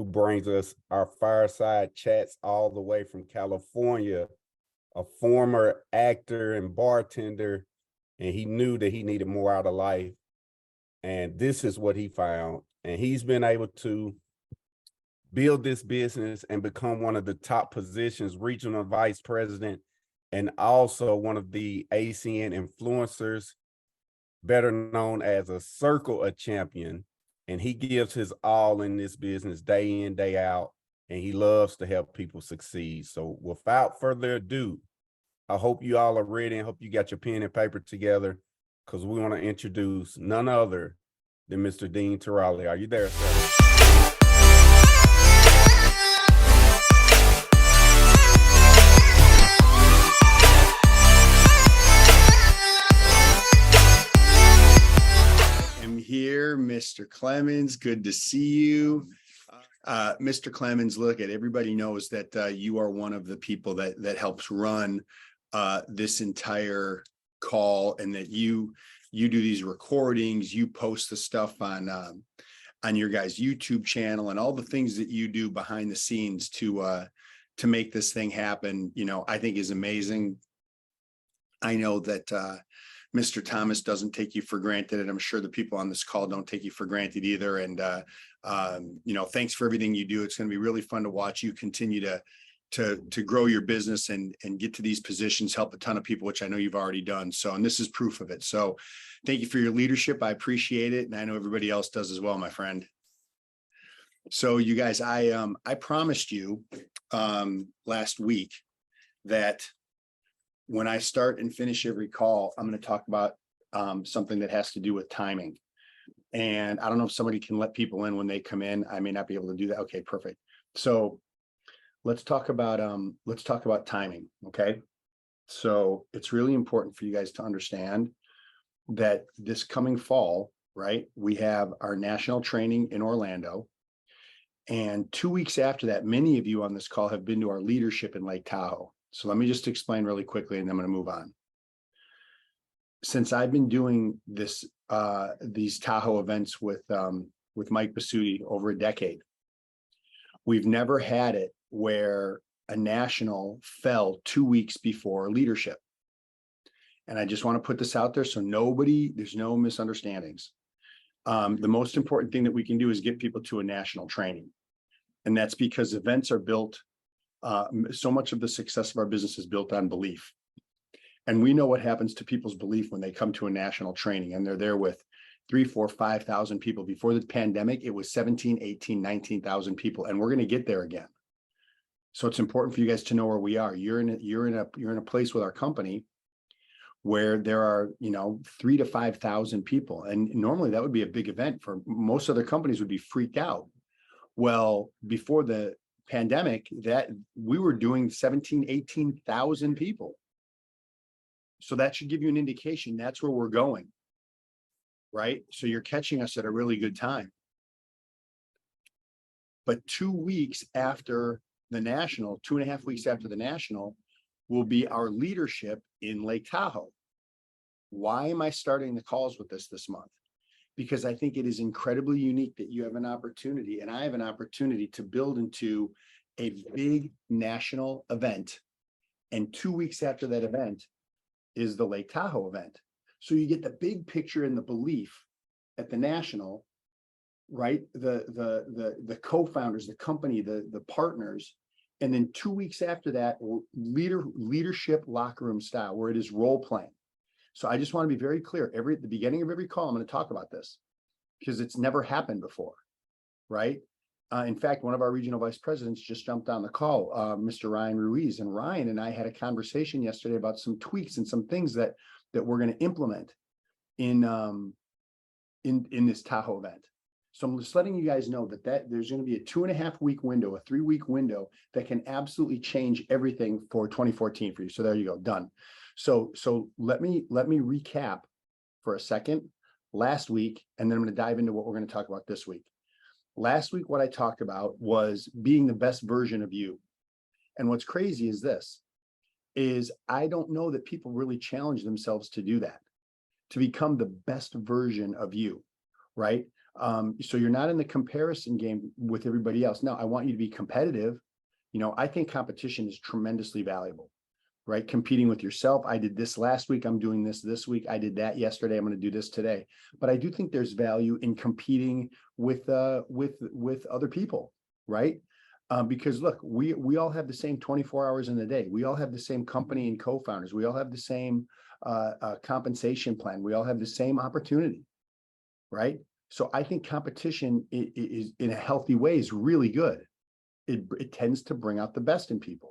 who brings us our fireside chats all the way from California, a former actor and bartender, and he knew that he needed more out of life. And this is what he found. And he's been able to build this business and become one of the top positions, regional vice president, and also one of the ACN influencers, better known as a Circle of Champion. And he gives his all in this business day in, day out, and he loves to help people succeed. So without further ado, I hope you all are ready and hope you got your pen and paper together, because we want to introduce none other than Mr. Dean Tarrolly. Are you there, sir? I'm here, Mr. Clemens. Good to see you. Mr. Clemens, look, everybody knows that you are one of the people that helps run this entire call, and that you do these recordings, you post the stuff on your guys' YouTube channel, and all the things that you do behind the scenes to make this thing happen, I think is amazing. I know that Mr. Thomas doesn't take you for granted, and I'm sure the people on this call don't take you for granted either. And thanks for everything you do. It's going to be really fun to watch you continue to grow your business and get to these positions, help a ton of people, which I know you've already done. So, and this is proof of it. So thank you for your leadership. I appreciate it. And I know everybody else does as well, my friend. So you guys, I promised you last week that when I start and finish every call, I'm going to talk about something that has to do with timing. And I don't know if somebody can let people in when they come in. I may not be able to do that. Okay, perfect. So let's talk about timing. Okay. So it's really important for you guys to understand that this coming fall, right, we have our national training in Orlando. And 2 weeks after that, many of you on this call have been to our leadership in Lake Tahoe. So let me just explain really quickly, and then I'm going to move on. Since I've been doing this, these Tahoe events with Mike Basutti over a decade, we've never had it where a national fell 2 weeks before leadership. And I just want to put this out there so there's no misunderstandings. The most important thing that we can do is get people to a national training. And that's because events are built, so much of the success of our business is built on belief. And we know what happens to people's belief when they come to a national training and they're there with 3,000, 4,000, 5,000 people. Before the pandemic, it was 17, 18, 19,000 people, and we're going to get there again. So it's important for you guys to know where we are. You're in a place with our company where there are, 3,000 to 5,000 people. And normally that would be a big event. For most other companies would be freaked out. Well, before the pandemic, that we were doing 17, 18,000 people. So that should give you an indication that's where we're going, right? So you're catching us at a really good time. But 2 weeks after the national, 2.5 weeks after the national, will be our leadership in Lake Tahoe. Why am I starting the calls with this month? Because I think it is incredibly unique that you have an opportunity, and I have an opportunity to build into a big national event. And 2 weeks after that event is the Lake Tahoe event. So you get the big picture and the belief at the national, right? The co-founders, the company, the partners. And then 2 weeks after that, leadership locker room style, where it is role playing. So I just want to be very clear. At the beginning of every call, I'm going to talk about this because it's never happened before, right? In fact, one of our regional vice presidents just jumped on the call, Mr. Ryan Ruiz, and Ryan and I had a conversation yesterday about some tweaks and some things that we're going to implement in this Tahoe event. So I'm just letting you guys know that there's going to be a 2.5 week window, a 3 week window that can absolutely change everything for 2014 for you. So there you go, done. So let me recap for a second last week, and then I'm going to dive into what we're going to talk about this week. Last week, what I talked about was being the best version of you. And what's crazy is I don't know that people really challenge themselves to do that, to become the best version of you, right? So you're not in the comparison game with everybody else. Now, I want you to be competitive. I think competition is tremendously valuable, right? Competing with yourself. I did this last week. I'm doing this week. I did that yesterday. I'm going to do this today. But I do think there's value in competing with other people, right? Because look, we all have the same 24 hours in the day. We all have the same company and co-founders. We all have the same compensation plan. We all have the same opportunity, right? So I think competition is in a healthy way is really good. It tends to bring out the best in people.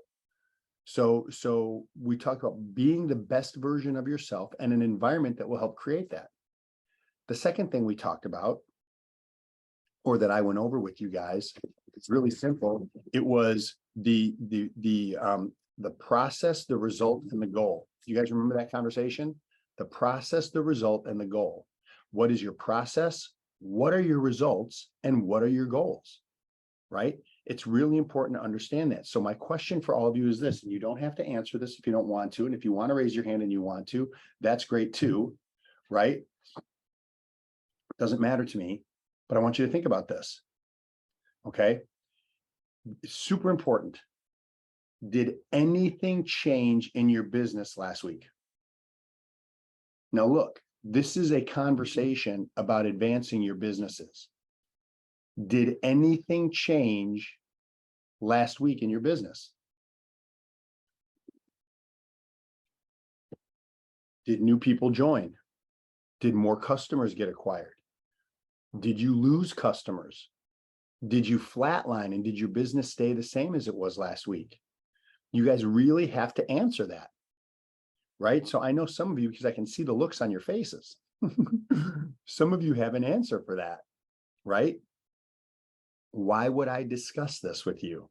So we talk about being the best version of yourself and an environment that will help create that. The second thing we talked about, or that I went over with you guys, it's really simple. It was the process, the result, and the goal. You guys remember that conversation? The process, the result, and the goal. What is your process? What are your results? And what are your goals? Right? It's really important to understand that. So my question for all of you is this, and you don't have to answer this if you don't want to. And if you want to raise your hand and you want to, that's great too, right? Doesn't matter to me, but I want you to think about this. Okay. It's super important. Did anything change in your business last week? Now, look, this is a conversation about advancing your businesses. Did anything change last week in your business? Did new people join? Did more customers get acquired? Did you lose customers? Did you flatline, and did your business stay the same as it was last week? You guys really have to answer that, right? So I know some of you, because I can see the looks on your faces, some of you have an answer for that, right? Why would I discuss this with you?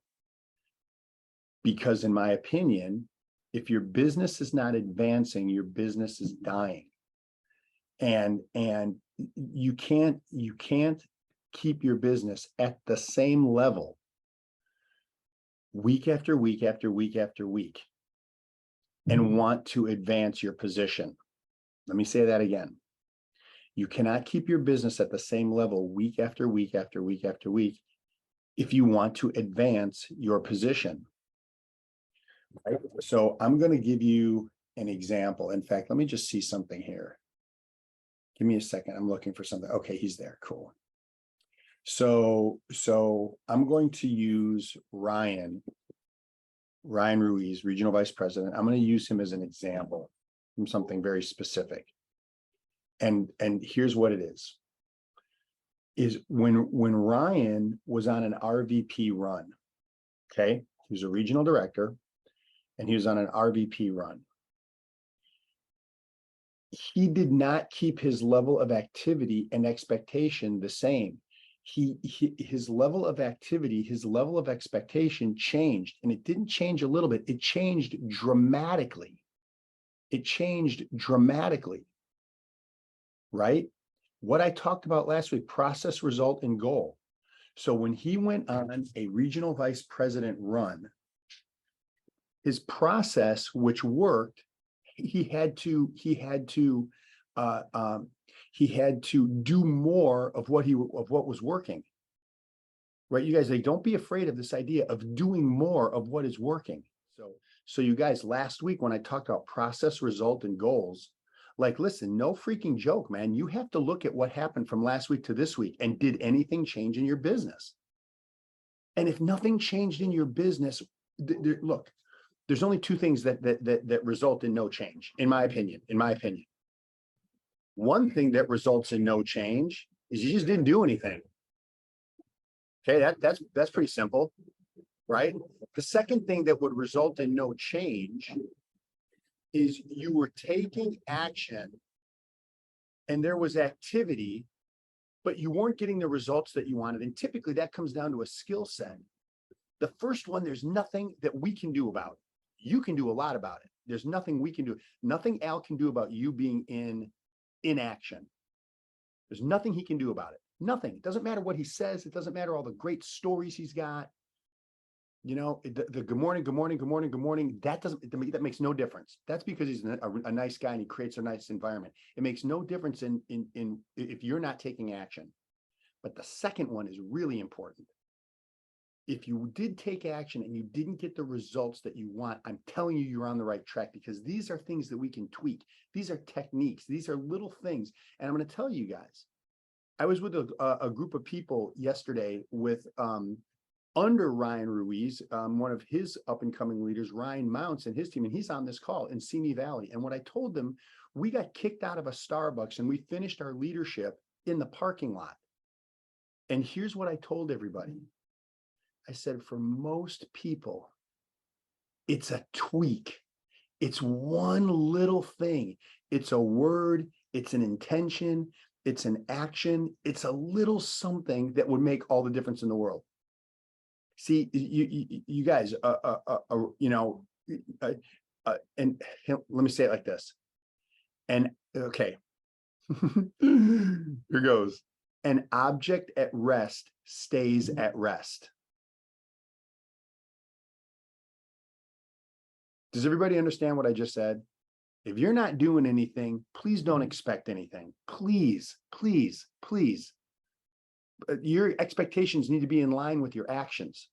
Because in my opinion, if your business is not advancing, your business is dying. And you can't keep your business at the same level week after week after week after week and want to advance your position. Let me say that again. You cannot keep your business at the same level week after week after week after week if you want to advance your position. Right? So I'm going to give you an example. In fact, let me just see something here. Give me a second. I'm looking for something. Okay, he's there. Cool. So I'm going to use Ryan Ruiz, Regional Vice President. I'm going to use him as an example from something very specific. And here's what it is when Ryan was on an RVP run, okay, he was a regional director and he was on an RVP run. He did not keep his level of activity and expectation the same. His level of activity, his level of expectation changed, and it didn't change a little bit. It changed dramatically. It changed dramatically, right? What I talked about last week, process, result, and goal. So when he went on a regional vice president run, his process, which worked, he had to do more of what was working, right? You guys, don't be afraid of this idea of doing more of what is working. So you guys, last week when I talked about process, result, and goals, like, listen, no freaking joke, man. You have to look at what happened from last week to this week, and did anything change in your business? And if nothing changed in your business, look, there's only two things that result in no change, in my opinion. One thing that results in no change is you just didn't do anything. Okay, that's pretty simple, right? The second thing that would result in no change is you were taking action and there was activity, but you weren't getting the results that you wanted. And typically that comes down to a skill set. The first one, there's nothing that we can do about. You can do a lot about it. There's nothing we can do. Nothing Al can do about you being in inaction. There's nothing he can do about it. Nothing. It doesn't matter what he says. It doesn't matter all the great stories he's got. You know, the good morning. That makes no difference. That's because he's a nice guy and he creates a nice environment. It makes no difference in if you're not taking action. But the second one is really important. If you did take action and you didn't get the results that you want, I'm telling you, you're on the right track, because these are things that we can tweak. These are techniques. These are little things. And I'm going to tell you guys, I was with a group of people yesterday with under Ryan Ruiz, one of his up and coming leaders, Ryan Mounts, and his team, and he's on this call in Simi Valley. And what I told them, we got kicked out of a Starbucks and we finished our leadership in the parking lot. And here's what I told everybody. I said, for most people, it's a tweak. It's one little thing. It's a word. It's an intention. It's an action. It's a little something that would make all the difference in the world. See, you guys, and let me say it like this. And okay, here goes. An object at rest stays at rest. Does everybody understand what I just said? If you're not doing anything, please don't expect anything. Please, please, please. Your expectations need to be in line with your actions.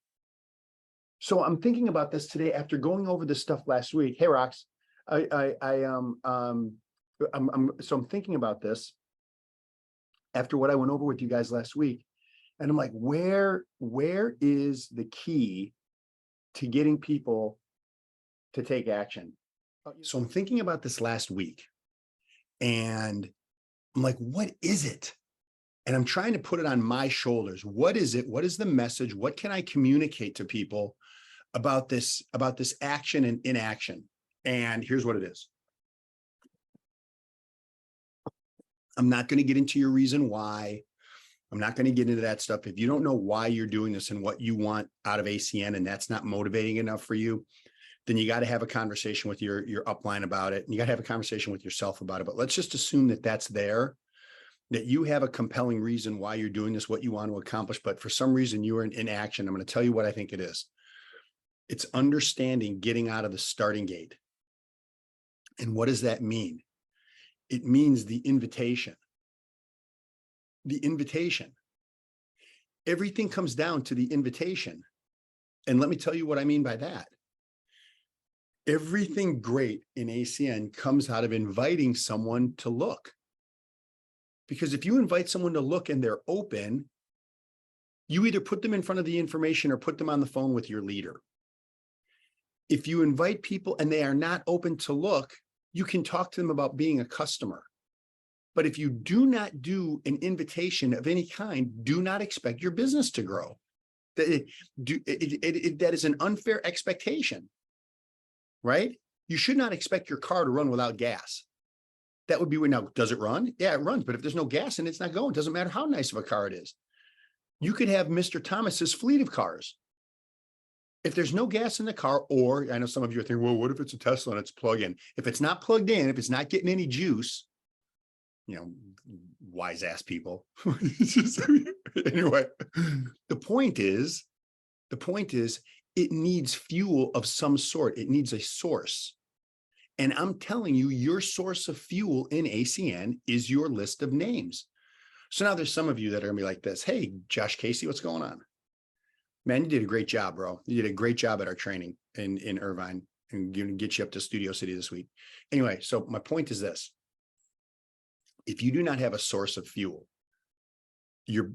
So I'm thinking about this today after going over this stuff last week. Hey, Rox, I'm thinking about this after what I went over with you guys last week. And I'm like, where is the key to getting people to take action? So I'm thinking about this last week and I'm like, what is it? And I'm trying to put it on my shoulders. What is it? What is the message? What can I communicate to people about this action and inaction? And here's what it is. I'm not going to get into your reason why. I'm not going to get into that stuff. If you don't know why you're doing this and what you want out of ACN, and that's not motivating enough for you, then you got to have a conversation with your upline about it. And you got to have a conversation with yourself about it. But let's just assume that that's there, that you have a compelling reason why you're doing this, what you want to accomplish. But for some reason you are in inaction. I'm going to tell you what I think it is. It's understanding getting out of the starting gate. And what does that mean? It means the invitation. The invitation. Everything comes down to the invitation. And let me tell you what I mean by that. Everything great in ACN comes out of inviting someone to look. Because if you invite someone to look and they're open, you either put them in front of the information or put them on the phone with your leader. If you invite people and they are not open to look, you can talk to them about being a customer. But if you do not do an invitation of any kind, do not expect your business to grow. That is an unfair expectation, right? You should not expect your car to run without gas. That would be, now, does it run? Yeah, it runs. But if there's no gas in it, it's not going. It doesn't matter how nice of a car it is. You could have Mr. Thomas's fleet of cars. If there's no gas in the car, or I know some of you are thinking, well, what if it's a Tesla and it's plug-in? If it's not plugged in, if it's not getting any juice, wise ass people. Anyway, the point is, it needs fuel of some sort. It needs a source. And I'm telling you, your source of fuel in ACN is your list of names. So now there's some of you that are gonna be like this. Hey, Josh Casey, what's going on? Man, you did a great job, bro. You did a great job at our training in Irvine, and going to get you up to Studio City this week. Anyway, so my point is this. If you do not have a source of fuel, your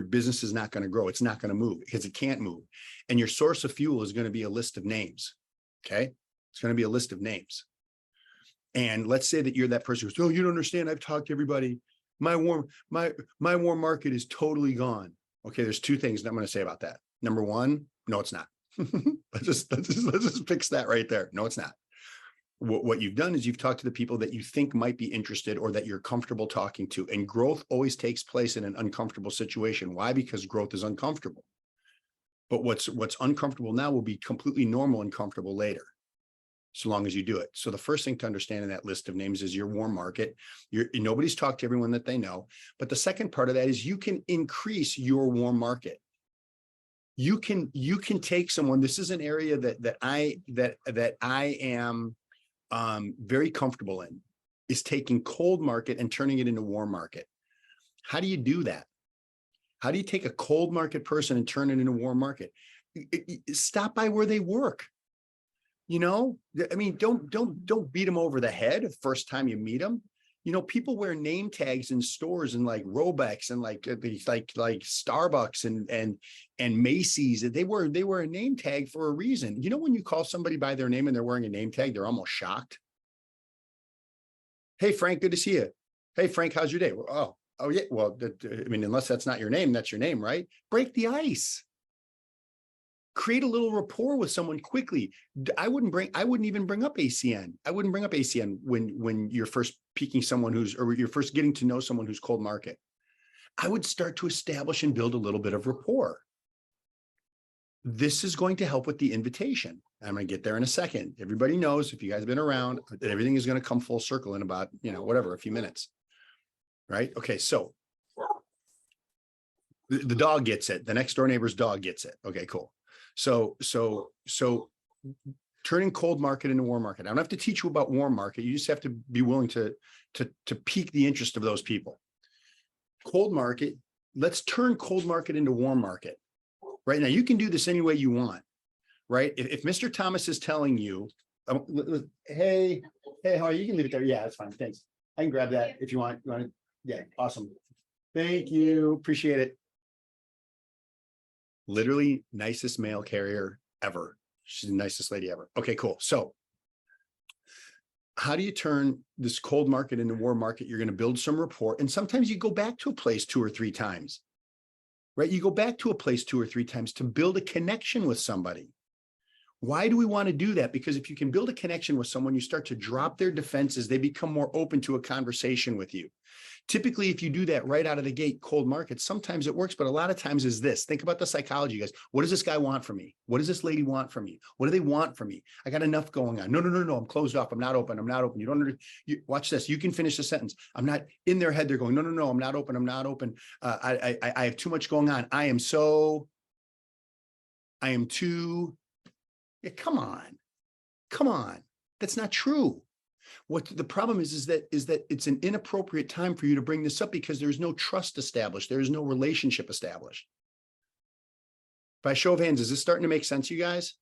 business is not going to grow. It's not going to move because it can't move. And your source of fuel is going to be a list of names. Okay. It's going to be a list of names. And let's say that you're that person who's, oh, you don't understand. I've talked to everybody. My warm market is totally gone. Okay. There's two things that I'm going to say about that. Number one, no, it's not. let's just fix that right there. No, it's not. What you've done is you've talked to the people that you think might be interested or that you're comfortable talking to. And growth always takes place in an uncomfortable situation. Why? Because growth is uncomfortable. But what's uncomfortable now will be completely normal and comfortable later, so long as you do it. So the first thing to understand in that list of names is your warm market. Nobody's talked to everyone that they know. But the second part of that is you can increase your warm market. You can take someone. This is an area that I am very comfortable in, is taking cold market and turning it into warm market. How do you do that? How do you take a cold market person and turn it into a warm market? Stop by where they work. You know, I mean, don't beat them over the head the first time you meet them. You know, people wear name tags in stores and like Robex and like Starbucks and Macy's. They wear a name tag for a reason. You know, when you call somebody by their name and they're wearing a name tag, they're almost shocked. Hey, Frank, good to see you. Hey, Frank, how's your day? Oh yeah. Well, I mean, unless that's not your name, that's your name, right? Break the ice. Create a little rapport with someone quickly. I wouldn't even bring up ACN. I wouldn't bring up ACN when you're first peeking someone or you're first getting to know someone who's cold market. I would start to establish and build a little bit of rapport. This is going to help with the invitation. I'm going to get there in a second. Everybody knows, if you guys have been around, that everything is going to come full circle in about, whatever, a few minutes. Right? Okay. So the dog gets it. The next door neighbor's dog gets it. Okay, cool. So turning cold market into warm market. I don't have to teach you about warm market. You just have to be willing to pique the interest of those people. Cold market. Let's turn cold market into warm market. Right now, you can do this any way you want. Right? If Mr. Thomas is telling you, hey, how are you? You can leave it there. Yeah, that's fine. Thanks. I can grab that if you want. Yeah, awesome. Thank you. Appreciate it. Literally nicest mail carrier ever. She's the nicest lady ever. Okay, cool. So how do you turn this cold market into warm market? You're going to build some rapport. And sometimes you go back to a place 2 or 3 times, right? You go back to a place 2 or 3 times to build a connection with somebody. Why do we want to do that? Because if you can build a connection with someone, you start to drop their defenses. They become more open to a conversation with you. Typically, if you do that right out of the gate, cold market, sometimes it works, but a lot of times is this. Think about the psychology, guys. What does this guy want from me? What does this lady want from me? What do they want from me? I got enough going on. No. I'm closed off. I'm not open. You don't watch this. You can finish the sentence. I'm not in their head. They're going, no. I'm not open. I have too much going on. I am too. Yeah, come on. That's not true. What the problem is that it's an inappropriate time for you to bring this up because there's no trust established. There is no relationship established. By show of hands, is this starting to make sense, you guys?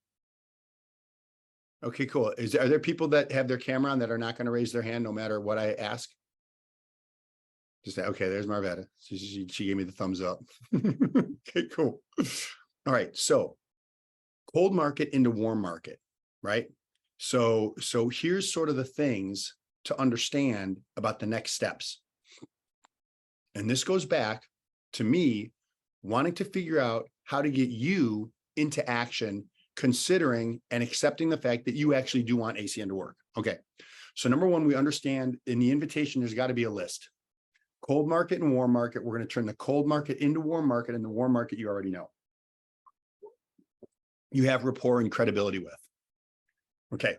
Okay, cool. Are there people that have their camera on that are not going to raise their hand no matter what I ask? Just okay, there's Marvetta. She gave me the thumbs up. Okay, cool. All right, so cold market into warm market, right? So here's sort of the things to understand about the next steps. And this goes back to me wanting to figure out how to get you into action, considering and accepting the fact that you actually do want ACN to work. Okay. So number one, we understand in the invitation, there's got to be a list. Cold market and warm market. We're going to turn the cold market into warm market, and the warm market you already know. You have rapport and credibility with. Okay,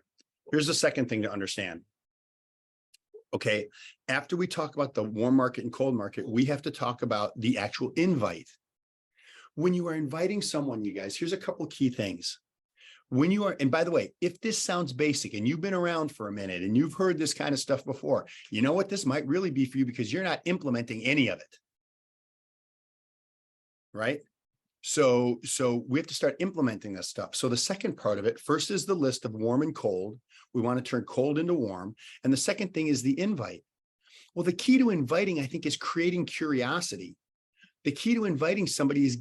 here's the second thing to understand. Okay, after we talk about the warm market and cold market, we have to talk about the actual invite. When you are inviting someone, you guys, here's a couple key things. When you are, and by the way, if this sounds basic and you've been around for a minute and you've heard this kind of stuff before, you know what this might really be for you because you're not implementing any of it. Right? So we have to start implementing this stuff. So the second part of it, first is the list of warm and cold. We want to turn cold into warm. And the second thing is the invite. Well, the key to inviting, I think, is creating curiosity. The key to inviting somebody is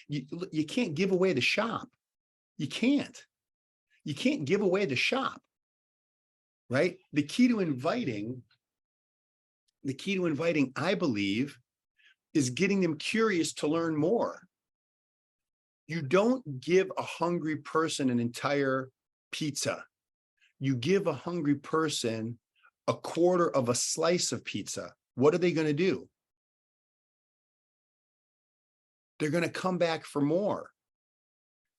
you can't give away the shop. You can't give away the shop, right? The key to inviting, I believe, is getting them curious to learn more. You don't give a hungry person an entire pizza. You give a hungry person a quarter of a slice of pizza. What are they going to do? They're going to come back for more.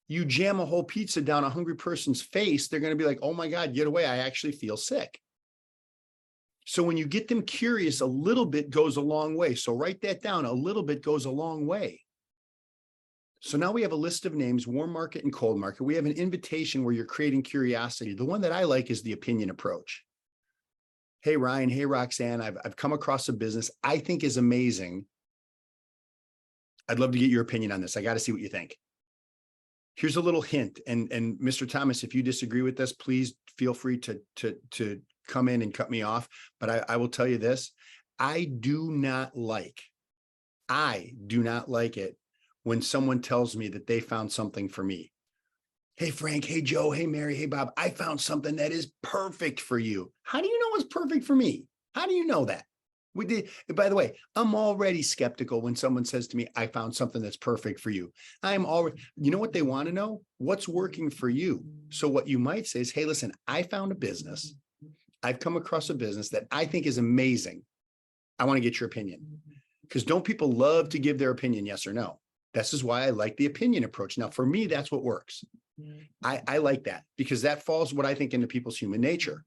You jam a whole pizza down a hungry person's face, they're going to be like, oh my God, get away. I actually feel sick. So when you get them curious, a little bit goes a long way. So write that down. A little bit goes a long way. So now we have a list of names, warm market and cold market. We have an invitation where you're creating curiosity. The one that I like is the opinion approach. Hey, Ryan. Hey, Roxanne. I've come across a business I think is amazing. I'd love to get your opinion on this. I got to see what you think. Here's a little hint. And Mr. Thomas, if you disagree with this, please feel free to come in and cut me off. But I will tell you this. I do not like it when someone tells me that they found something for me. Hey, Frank. Hey, Joe. Hey, Mary. Hey, Bob. I found something that is perfect for you. How do you know what's perfect for me? How do you know that? By the way, I'm already skeptical when someone says to me, I found something that's perfect for you. I'm already, you know what they want to know? What's working for you? So what you might say is, hey, listen, I found a business. I've come across a business that I think is amazing. I want to get your opinion. Because don't people love to give their opinion, yes or no? This is why I like the opinion approach. Now, for me, that's what works. I like that because that falls what I think into people's human nature.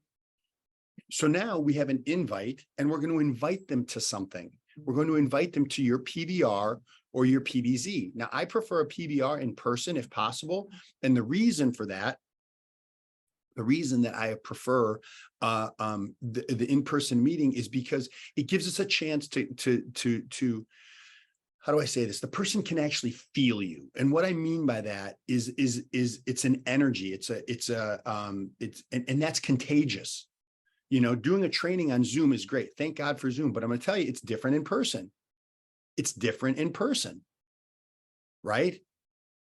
So now we have an invite and we're going to invite them to something. We're going to invite them to your PBR or your PBZ. Now, I prefer a PBR in person if possible. And the reason for that, the reason that I prefer the in-person meeting is because it gives us a chance to how do I say this? The person can actually feel you. And what I mean by that is it's an energy. And that's contagious. You know, doing a training on Zoom is great. Thank God for Zoom, but I'm going to tell you, it's different in person. It's different in person, right?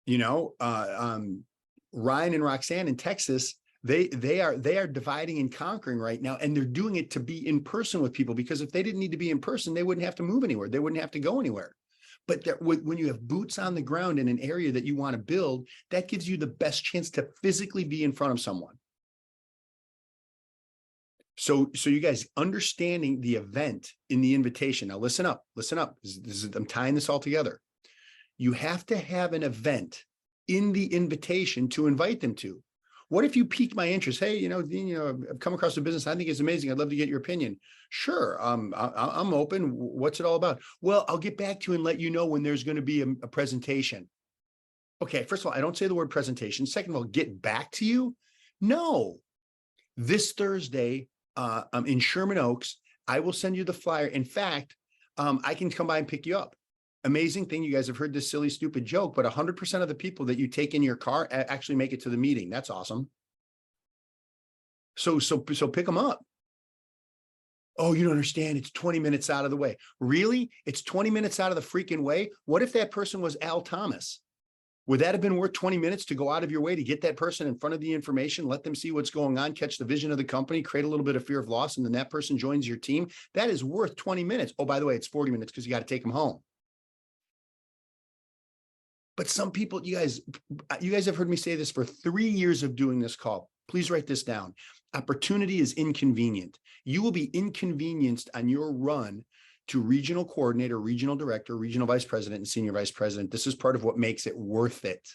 You know, Ryan and Roxanne in Texas, they are dividing and conquering right now, and they're doing it to be in person with people, because if they didn't need to be in person, they wouldn't have to move anywhere. They wouldn't have to go anywhere. But when you have boots on the ground in an area that you want to build, that gives you the best chance to physically be in front of someone. So you guys understanding the event in the invitation. Now, listen up. I'm tying this all together. You have to have an event in the invitation to invite them to. What if you pique my interest? Hey, Dean, I've come across a business I think is amazing. I'd love to get your opinion. Sure. I'm open. What's it all about? Well, I'll get back to you and let you know when there's going to be a presentation. Okay. First of all, I don't say the word presentation. Second of all, get back to you. No, this Thursday, in Sherman Oaks, I will send you the flyer. In fact, I can come by and pick you up. Amazing thing. You guys have heard this silly, stupid joke, but 100% of the people that you take in your car actually make it to the meeting. That's awesome. So pick them up. Oh, you don't understand. It's 20 minutes out of the way. Really? It's 20 minutes out of the freaking way. What if that person was Al Thomas? Would that have been worth 20 minutes to go out of your way to get that person in front of the information, let them see what's going on, catch the vision of the company, create a little bit of fear of loss, and then that person joins your team? That is worth 20 minutes. Oh, by the way, it's 40 minutes because you got to take them home. But some people, you guys have heard me say this for 3 years of doing this call. Please write this down. Opportunity is inconvenient. You will be inconvenienced on your run to regional coordinator, regional director, regional vice president, and senior vice president. This is part of what makes it worth it.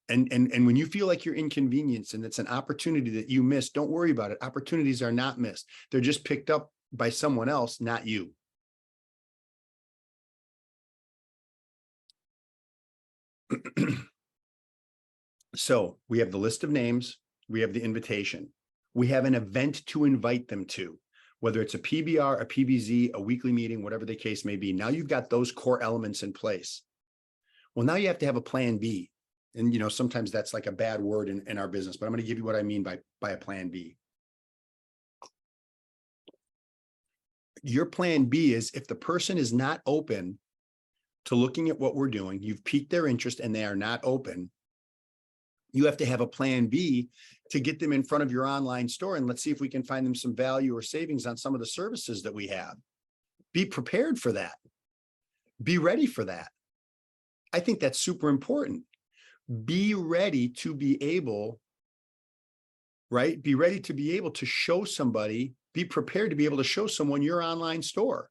And when you feel like you're inconvenienced and it's an opportunity that you missed, don't worry about it. Opportunities are not missed. They're just picked up by someone else, not you. So we have the list of names. We have the invitation. We have an event to invite them to, whether it's a PBR, a PBZ, a weekly meeting, whatever the case may be. Now you've got those core elements in place. Well, now you have to have a plan B. And, sometimes that's like a bad word in our business, but I'm going to give you what I mean by a plan B. Your plan B is if the person is not open to looking at what we're doing, you've piqued their interest and they are not open, you have to have a plan B to get them in front of your online store. And let's see if we can find them some value or savings on some of the services that we have. Be prepared for that. Be ready for that. I think that's super important. Be ready to be able, right? Be ready to be able to show somebody, be prepared to be able to show someone your online store.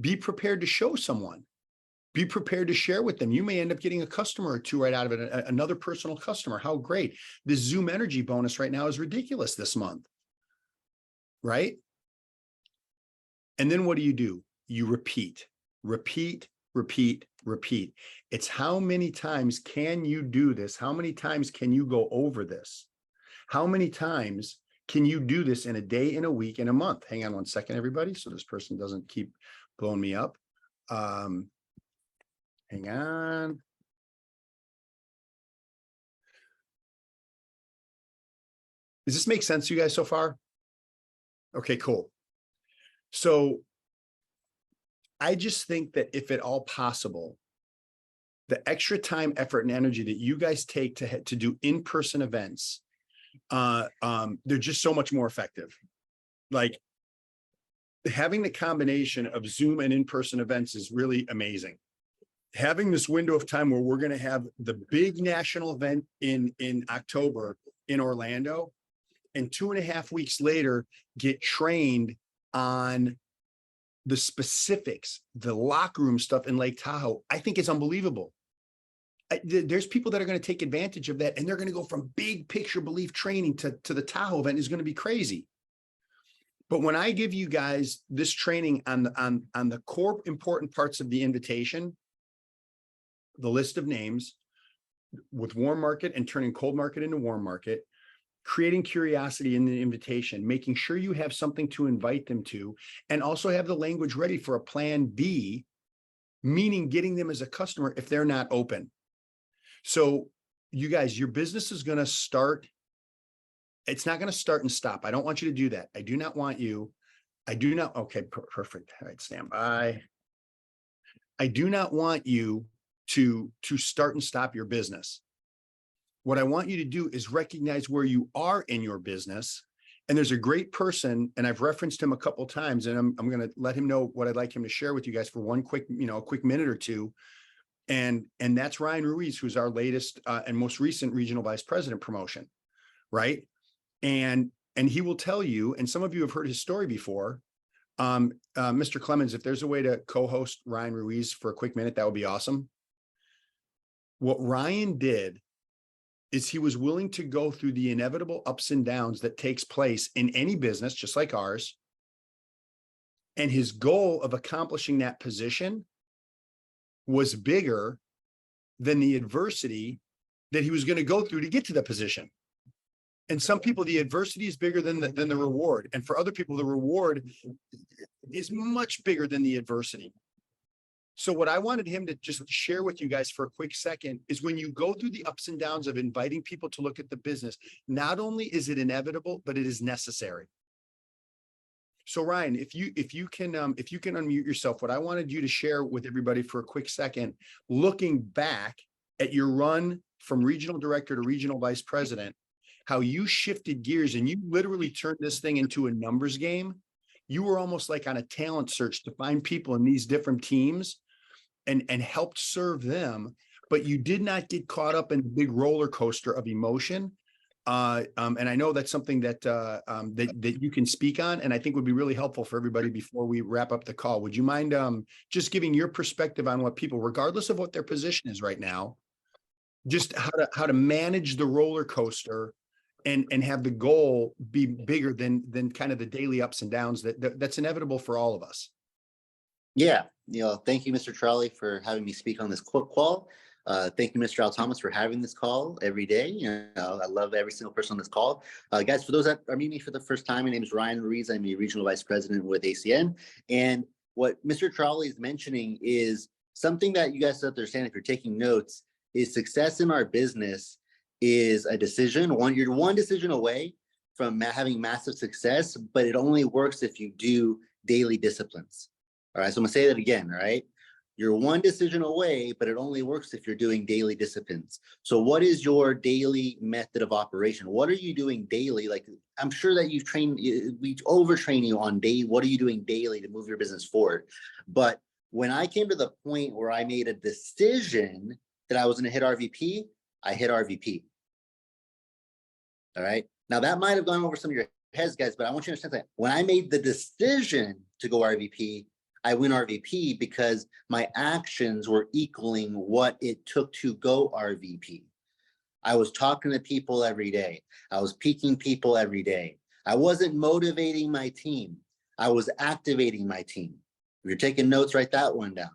Be prepared to show someone. Be prepared to share with them. You may end up getting a customer or two right out of it, another personal customer. How great. This Zoom energy bonus right now is ridiculous this month, right? And then what do? You repeat. It's how many times can you do this? How many times can you go over this? How many times can you do this in a day, in a week, in a month? Hang on one second, everybody. So this person doesn't keep blowing me up. Hang on. Does this make sense to you guys so far? Okay, cool. So I just think that if at all possible, the extra time, effort, and energy that you guys take to do in-person events, they're just so much more effective. Like having the combination of Zoom and in-person events is really amazing. Having this window of time where we're going to have the big national event in October in Orlando, and 2.5 weeks later get trained on the specifics, the locker room stuff in Lake Tahoe, I think it's unbelievable. There's people that are going to take advantage of that, and they're going to go from big picture belief training to the Tahoe event is going to be crazy. But when I give you guys this training on the core important parts of the invitation, the list of names with warm market and turning cold market into warm market, creating curiosity in the invitation, making sure you have something to invite them to, and also have the language ready for a plan B, meaning getting them as a customer if they're not open. So you guys, your business is going to start. It's not going to start and stop. I don't want you to do that. I do not want you. I do not. Okay, perfect. All right, stand by. I do not want you to start and stop your business. What I want you to do is recognize where you are in your business. And there's a great person, and I've referenced him a couple of times, and I'm going to let him know what I'd like him to share with you guys for one quick, a quick minute or two. And that's Ryan Ruiz, who's our latest and most recent regional vice president promotion, right? And he will tell you, and some of you have heard his story before, Mr. Clemens, if there's a way to co-host Ryan Ruiz for a quick minute, that would be awesome. What Ryan did is he was willing to go through the inevitable ups and downs that takes place in any business, just like ours. And his goal of accomplishing that position was bigger than the adversity that he was going to go through to get to the position. And some people, the adversity is bigger than the reward. And for other people, the reward is much bigger than the adversity. So what I wanted him to just share with you guys for a quick second is when you go through the ups and downs of inviting people to look at the business, not only is it inevitable, but it is necessary. So Ryan, if you can unmute yourself, what I wanted you to share with everybody for a quick second, looking back at your run from regional director to regional vice president, how you shifted gears and you literally turned this thing into a numbers game. You were almost like on a talent search to find people in these different teams and helped serve them, but you did not get caught up in the big roller coaster of emotion. And I know that's something that that you can speak on, and I think would be really helpful for everybody before we wrap up the call. Would you mind just giving your perspective on what people, regardless of what their position is right now, just how to manage the roller coaster and have the goal be bigger than kind of the daily ups and downs that's inevitable for all of us? Yeah, thank you, Mr. Tarrolly, for having me speak on this call. Thank you, Mr. Al Thomas, for having this call every day. I love every single person on this call. Guys, for those that are meeting me for the first time, my name is Ryan Ruiz. I'm a regional vice president with ACN. And what Mr. Tarrolly is mentioning is something that you guys have to understand if you're taking notes, is success in our business is a decision. You're one decision away from having massive success, but it only works if you do daily disciplines. All right, so I'm gonna say that again, all right? You're one decision away, but it only works if you're doing daily disciplines. So what is your daily method of operation? What are you doing daily? Like, I'm sure that we overtrain you on what are you doing daily to move your business forward? But when I came to the point where I made a decision that I was gonna hit RVP, I hit RVP. All right, now that might have gone over some of your heads, guys, but I want you to understand that when I made the decision to go RVP, I win RVP because my actions were equaling what it took to go RVP. I was talking to people every day. I was peaking people every day. I wasn't motivating my team. I was activating my team. If you're taking notes, write that one down.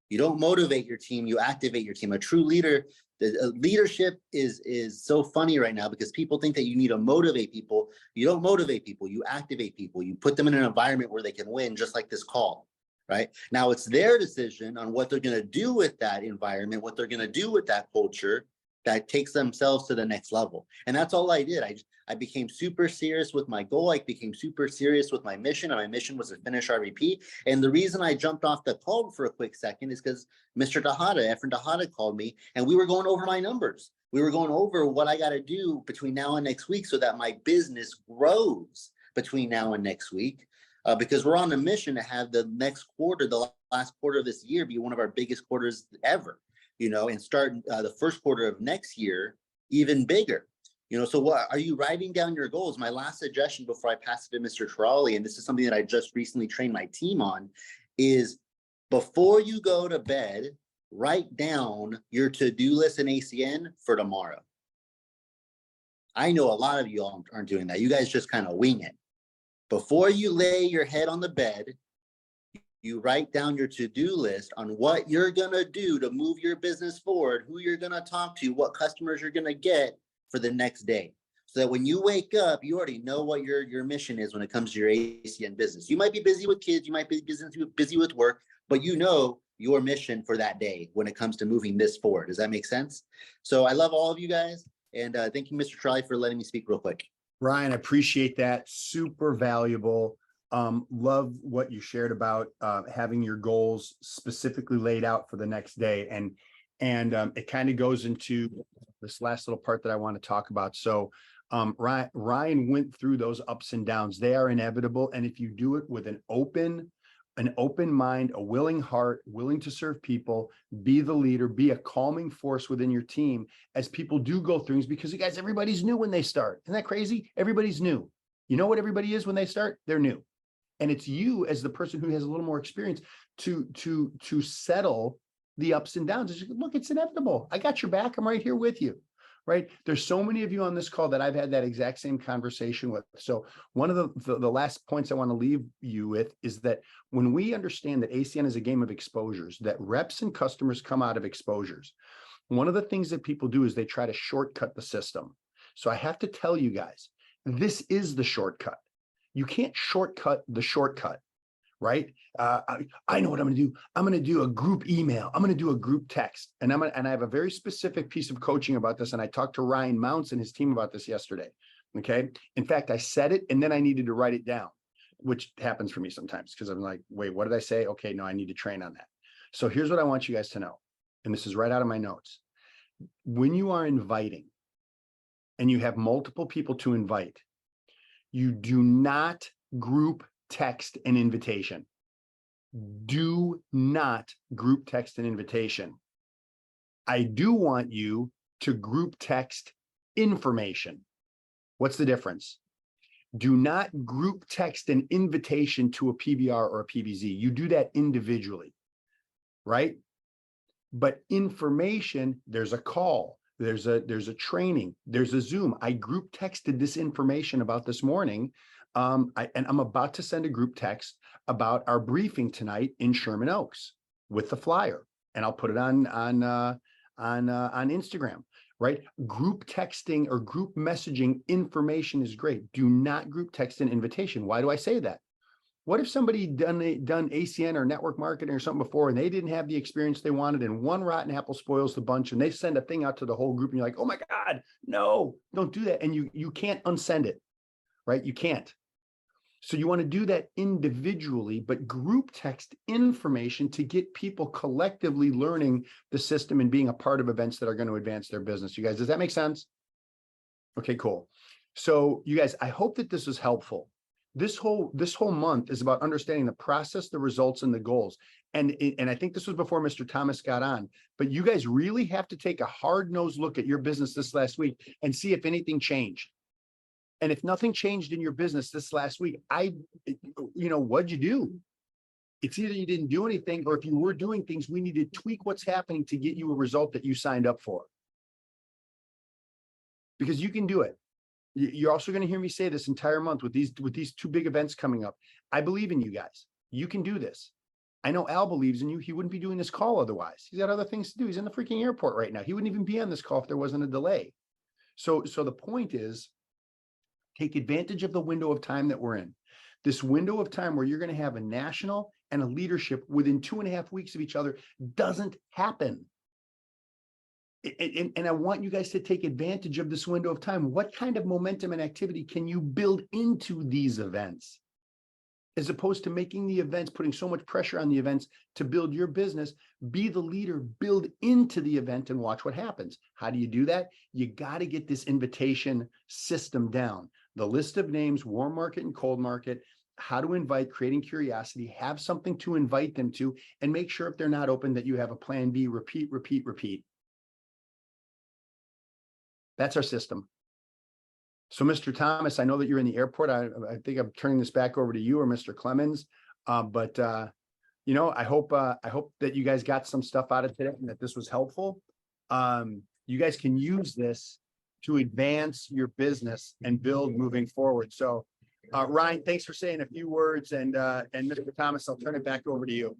You don't motivate your team, you activate your team. A true leader, leadership is so funny right now because people think that you need to motivate people. You don't motivate people, you activate people. You put them in an environment where they can win, just like this call. right? Now it's their decision on what they're going to do with that environment, what they're going to do with that culture that takes themselves to the next level. And that's all I did. I became super serious with my goal. I became super serious with my mission, and my mission was to finish RVP. And the reason I jumped off the call for a quick second is because Mr. Efren Tejada called me, and we were going over my numbers. We were going over what I got to do between now and next week so that my business grows between now and next week. Because we're on a mission to have the next quarter, the last quarter of this year, be one of our biggest quarters ever, and start the first quarter of next year even bigger. So what are you writing down your goals? My last suggestion before I pass it to Mr. Tarrolly, and this is something that I just recently trained my team on, is before you go to bed, write down your to-do list in ACN for tomorrow. I know a lot of you all aren't doing that. You guys just kind of wing it. Before you lay your head on the bed, you write down your to-do list on what you're going to do to move your business forward, who you're going to talk to, what customers you're going to get for the next day. So that when you wake up, you already know what your mission is when it comes to your ACN business. You might be busy with kids, you might be busy with work, but you know your mission for that day when it comes to moving this forward. Does that make sense? So I love all of you guys. And thank you, Mr. Tarrolly, for letting me speak real quick. Ryan, I appreciate that. Super valuable. Love what you shared about having your goals specifically laid out for the next day. And it kind of goes into this last little part that I want to talk about. So Ryan went through those ups and downs. They are inevitable. And if you do it with an open mind, a willing heart, willing to serve people, be the leader, be a calming force within your team as people do go through things, because you guys, everybody's new when they start. Isn't that crazy? Everybody's new. You know what everybody is when they start? They're new. And it's you as the person who has a little more experience to settle the ups and downs. It's just, look, it's inevitable. I got your back. I'm right here with you. Right? There's so many of you on this call that I've had that exact same conversation with. So one of the last points I want to leave you with is that when we understand that ACN is a game of exposures, that reps and customers come out of exposures, one of the things that people do is they try to shortcut the system. So I have to tell you guys, this is the shortcut. You can't shortcut the shortcut. Right? I know what I'm going to do. I'm going to do a group email. I'm going to do a group text, and I have a very specific piece of coaching about this. And I talked to Ryan Mounts and his team about this yesterday. Okay. In fact, I said it and then I needed to write it down, which happens for me sometimes because I'm like, wait, what did I say? Okay, no, I need to train on that. So here's what I want you guys to know. And this is right out of my notes. When you are inviting and you have multiple people to invite, you do not group text an invitation. Do not group text an invitation. I do want you to group text information. What's the difference? Do not group text an invitation to a PBR or a PBZ. You do that individually, right? But information, there's a call, there's a training, there's a Zoom. I group texted this information about this morning. And I'm about to send a group text about our briefing tonight in Sherman Oaks with the flyer, and I'll put it on Instagram. Right? Group texting or group messaging information is great. Do not group text an invitation. Why do I say that? What if somebody done ACN or network marketing or something before and they didn't have the experience they wanted, and one rotten apple spoils the bunch, and they send a thing out to the whole group and you're like, oh my God, no, don't do that. And you can't unsend it, right? You can't. So you want to do that individually, but group text information to get people collectively learning the system and being a part of events that are going to advance their business. You guys, does that make sense? Okay, cool. So you guys, I hope that this is helpful. This whole month is about understanding the process, the results, and the goals. And I think this was before Mr. Thomas got on, but you guys really have to take a hard-nosed look at your business this last week and see if anything changed. And if nothing changed in your business this last week, what'd you do? It's either you didn't do anything, or if you were doing things, we need to tweak what's happening to get you a result that you signed up for. Because you can do it. You're also going to hear me say this entire month with these two big events coming up. I believe in you guys. You can do this. I know Al believes in you. He wouldn't be doing this call otherwise. He's got other things to do. He's in the freaking airport right now. He wouldn't even be on this call if there wasn't a delay. So the point is, take advantage of the window of time that we're in. This window of time where you're going to have a national and a leadership within 2.5 weeks of each other doesn't happen. And I want you guys to take advantage of this window of time. What kind of momentum and activity can you build into these events? As opposed to making the events, putting so much pressure on the events to build your business, be the leader, build into the event and watch what happens. How do you do that? You got to get this invitation system down. The list of names, warm market and cold market, how to invite, creating curiosity, have something to invite them to, and make sure if they're not open that you have a plan B, repeat, repeat, repeat. That's our system. So, Mr. Thomas, I know that you're in the airport. I think I'm turning this back over to you or Mr. Clemens. You know, I hope that you guys got some stuff out of today and that this was helpful. You guys can use this to advance your business and build moving forward. So, Ryan, thanks for saying a few words, and Mr. Thomas, I'll turn it back over to you.